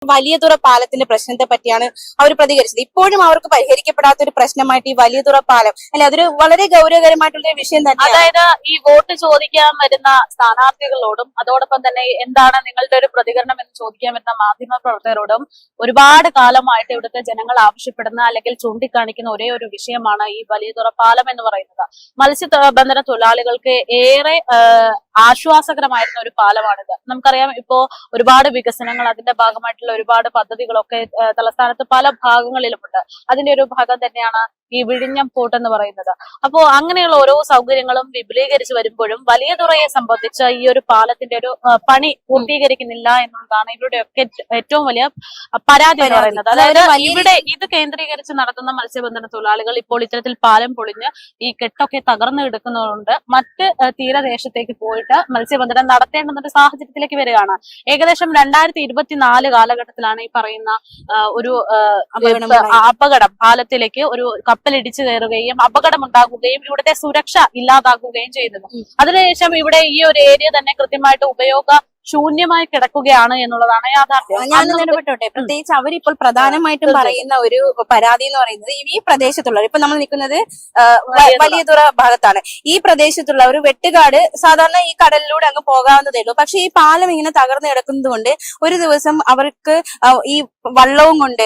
വലിയതുറ പാലത്തിന്റെ പ്രശ്നത്തെ പറ്റിയാണ് അവർ പ്രതികരിച്ചത്. ഇപ്പോഴും അവർക്ക് പരിഹരിക്കപ്പെടാത്ത ഒരു പ്രശ്നമായിട്ട് ഈ വലിയതുറ പാലം അല്ലെ, അതൊരു വളരെ ഗൗരവകരമായിട്ടുള്ള ഒരു വിഷയം തന്നെ. അതായത് ഈ വോട്ട് ചോദിക്കാൻ വരുന്ന സ്ഥാനാർത്ഥികളോടും അതോടൊപ്പം തന്നെ എന്താണ് നിങ്ങളുടെ ഒരു പ്രതികരണം എന്ന് ചോദിക്കാൻ വരുന്ന മാധ്യമ പ്രവർത്തകരോടും ഒരുപാട് കാലമായിട്ട് ഇവിടുത്തെ ജനങ്ങൾ ആവശ്യപ്പെടുന്ന അല്ലെങ്കിൽ ചൂണ്ടിക്കാണിക്കുന്ന ഒരേ ഒരു വിഷയമാണ് ഈ വലിയതുറ പാലം എന്ന് പറയുന്നത്. മത്സ്യബന്ധന തൊഴിലാളികൾക്ക് ഏറെ ആശ്വാസകരമായിരുന്ന ഒരു പാലമാണിത്. നമുക്കറിയാം, ഇപ്പോ ഒരുപാട് വികസനങ്ങൾ, അതിന്റെ ഭാഗമായിട്ടുള്ള ഒരുപാട് പദ്ധതികളൊക്കെ തലസ്ഥാനത്ത് പല ഭാഗങ്ങളിലുമുണ്ട്. അതിന്റെ ഒരു ഭാഗം തന്നെയാണ് ഈ വിഴിഞ്ഞം പോർട്ട് എന്ന് പറയുന്നത്. അപ്പോ അങ്ങനെയുള്ള ഓരോ സൗകര്യങ്ങളും വിപുലീകരിച്ച് വരുമ്പോഴും വലിയതുറയെ സംബന്ധിച്ച് ഈ ഒരു പാലത്തിന്റെ ഒരു പണി പൂർത്തീകരിക്കുന്നില്ല എന്നുള്ളതാണ് ഇവരുടെയൊക്കെ ഏറ്റവും വലിയ പരാതി എന്ന് പറയുന്നത്. അതായത് ഇവിടെ ഇത് കേന്ദ്രീകരിച്ച് നടത്തുന്ന മത്സ്യബന്ധന തൊഴിലാളികൾ ഇപ്പോൾ ഇത്തരത്തിൽ പാലം പൊളിഞ്ഞ് ഈ കെട്ടൊക്കെ തകർന്നു കിടക്കുന്നതുകൊണ്ട് മറ്റ് തീരദേശത്തേക്ക് പോയിട്ട് മത്സ്യബന്ധനം നടത്തേണ്ടുന്ന ഒരു സാഹചര്യത്തിലേക്ക് വരികയാണ്. ഏകദേശം 2024 കാലഘട്ടത്തിലാണ് ഈ പറയുന്ന ഒരു അപകടം, പാലത്തിലേക്ക് ഒരു കപ്പലിടിച്ചു കയറുകയും അപകടമുണ്ടാകുകയും ഇവിടുത്തെ സുരക്ഷ ഇല്ലാതാക്കുകയും ചെയ്യുന്നത്. അതിനുശേഷം ഇവിടെ ഈ ഒരു ഏരിയ തന്നെ കൃത്യമായിട്ട് ശൂന്യമായി കിടക്കുകയാണ് എന്നുള്ളതാണ് യാഥാർത്ഥ്യം. ഞാൻ ഇടപെട്ടോട്ടെ. പ്രത്യേകിച്ച് അവരിപ്പോൾ പ്രധാനമായിട്ടും പറയുന്ന ഒരു പരാതി എന്ന് പറയുന്നത് ഈ പ്രദേശത്തുള്ളവർ, ഇപ്പൊ നമ്മൾ നിൽക്കുന്നത് വലിയതുറ ഭാഗത്താണ്, ഈ പ്രദേശത്തുള്ള ഒരു വെട്ടുകാട് സാധാരണ ഈ കടലിലൂടെ അങ്ങ് പോകാവുന്നതേ ഉള്ളൂ. പക്ഷെ ഈ പാലം ഇങ്ങനെ തകർന്നു കിടക്കുന്നത് കൊണ്ട് ഒരു ദിവസം അവർക്ക് ഈ വള്ളവും കൊണ്ട്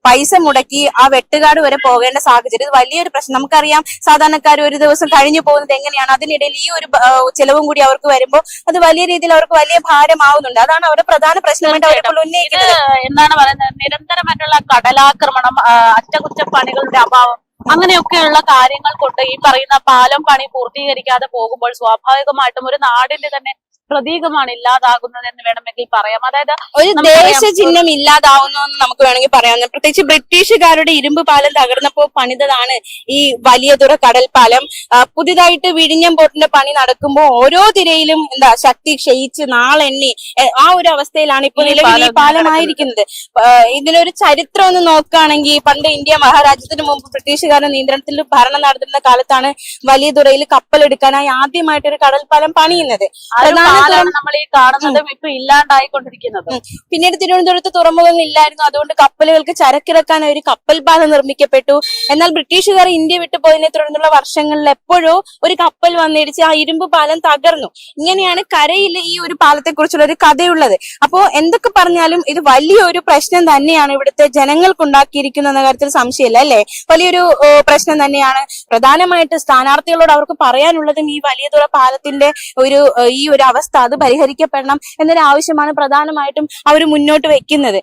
പൈസ മുടക്കി ആ വെട്ടുകാട് വരെ പോകേണ്ട സാഹചര്യം. ഇത് വലിയൊരു പ്രശ്നം. നമുക്കറിയാം, സാധാരണക്കാർ ഒരു ദിവസം കഴിഞ്ഞു പോകുന്നത് എങ്ങനെയാണ്. അതിനിടയിൽ ഈ ഒരു ചെലവും കൂടി അവർക്ക് വരുമ്പോൾ അത് വലിയ രീതിയിൽ അവർക്ക് വലിയ ഭാരമാവുന്നുണ്ട്. അതാണ് അവരുടെ പ്രധാന പ്രശ്നമായിട്ട് അവരിപ്പോൾ ഉന്നയിക്കുന്നത്. എന്താണ് പറയുന്നത്, നിരന്തരമായിട്ടുള്ള കടലാക്രമണം, അറ്റകുറ്റപ്പണികളുടെ അഭാവം, അങ്ങനെയൊക്കെയുള്ള കാര്യങ്ങൾ കൊണ്ട് ഈ പറയുന്ന പാലം പണി പൂർത്തീകരിക്കാതെ പോകുമ്പോൾ സ്വാഭാവികമായിട്ടും ഒരു നാടിന്റെ തന്നെ പ്രതീകമാണ് ഇല്ലാതാകുന്നത് എന്ന് വേണമെങ്കിൽ പറയാം. അതായത് ഒരു ദേശ ചിഹ്നം ഇല്ലാതാവുന്നു എന്ന് നമുക്ക് വേണമെങ്കിൽ പറയാം. പ്രത്യേകിച്ച് ബ്രിട്ടീഷുകാരുടെ ഇരുമ്പ് പാലം തകർന്നപ്പോൾ പണിതതാണ് ഈ വലിയതുറ കടൽ പാലം. പുതിയതായിട്ട് വിഴിഞ്ഞം പോർട്ടിന്റെ പണി നടക്കുമ്പോൾ ഓരോ തിരയിലും ശക്തി ക്ഷയിച്ച് നാളെണ്ണി ആ ഒരു അവസ്ഥയിലാണ് ഇപ്പോൾ നിലവിൽ ഈ പാലമായിരിക്കുന്നത്. ഇതിനൊരു ചരിത്രം ഒന്ന് നോക്കുകയാണെങ്കിൽ, പണ്ട് ഇന്ത്യ മഹാരാജ്യത്തിന് മുമ്പ് ബ്രിട്ടീഷുകാരുടെ നിയന്ത്രണത്തിൽ ഭരണം നടത്തുന്ന കാലത്താണ് വലിയതുറയിൽ കപ്പലെടുക്കാനായി ആദ്യമായിട്ട് ഒരു കടൽ പാലം പണിയുന്നത്. നമ്മൾ ഈ കാണുന്നതും ഇപ്പൊ ഇല്ലാണ്ടായിക്കൊണ്ടിരിക്കുന്നത്. പിന്നീട് തിരുവനന്തപുരത്ത് തുറമുഖങ്ങൾ ഇല്ലായിരുന്നു, അതുകൊണ്ട് കപ്പലുകൾക്ക് ചരക്കിറക്കാൻ ഒരു കപ്പൽ പാലം നിർമ്മിക്കപ്പെട്ടു. എന്നാൽ ബ്രിട്ടീഷുകാർ ഇന്ത്യ വിട്ടു പോയതിനെ തുടർന്നുള്ള വർഷങ്ങളിൽ എപ്പോഴോ ഒരു കപ്പൽ വന്നിടിച്ച് ആ ഇരുമ്പ് പാലം തകർന്നു. ഇങ്ങനെയാണ് കരയിൽ ഈ ഒരു പാലത്തെ കുറിച്ചുള്ള ഒരു കഥയുള്ളത്. അപ്പോ എന്തൊക്കെ പറഞ്ഞാലും ഇത് വലിയൊരു പ്രശ്നം തന്നെയാണ് ഇവിടുത്തെ ജനങ്ങൾക്കുണ്ടാക്കിയിരിക്കുന്ന കാര്യത്തിൽ സംശയമില്ല, അല്ലെ? വലിയൊരു പ്രശ്നം തന്നെയാണ്. പ്രധാനമായിട്ട് സ്ഥാനാർത്ഥികളോട് അവർക്ക് പറയാനുള്ളതും ഈ വലിയതുറ പാലത്തിന്റെ ഈ ഒരു അവസ്ഥ അത് പരിഹരിക്കപ്പെടണം എന്നൊരു ആവശ്യമാണ് പ്രധാനമായിട്ടും അവർ മുന്നോട്ട് വെക്കുന്നത്.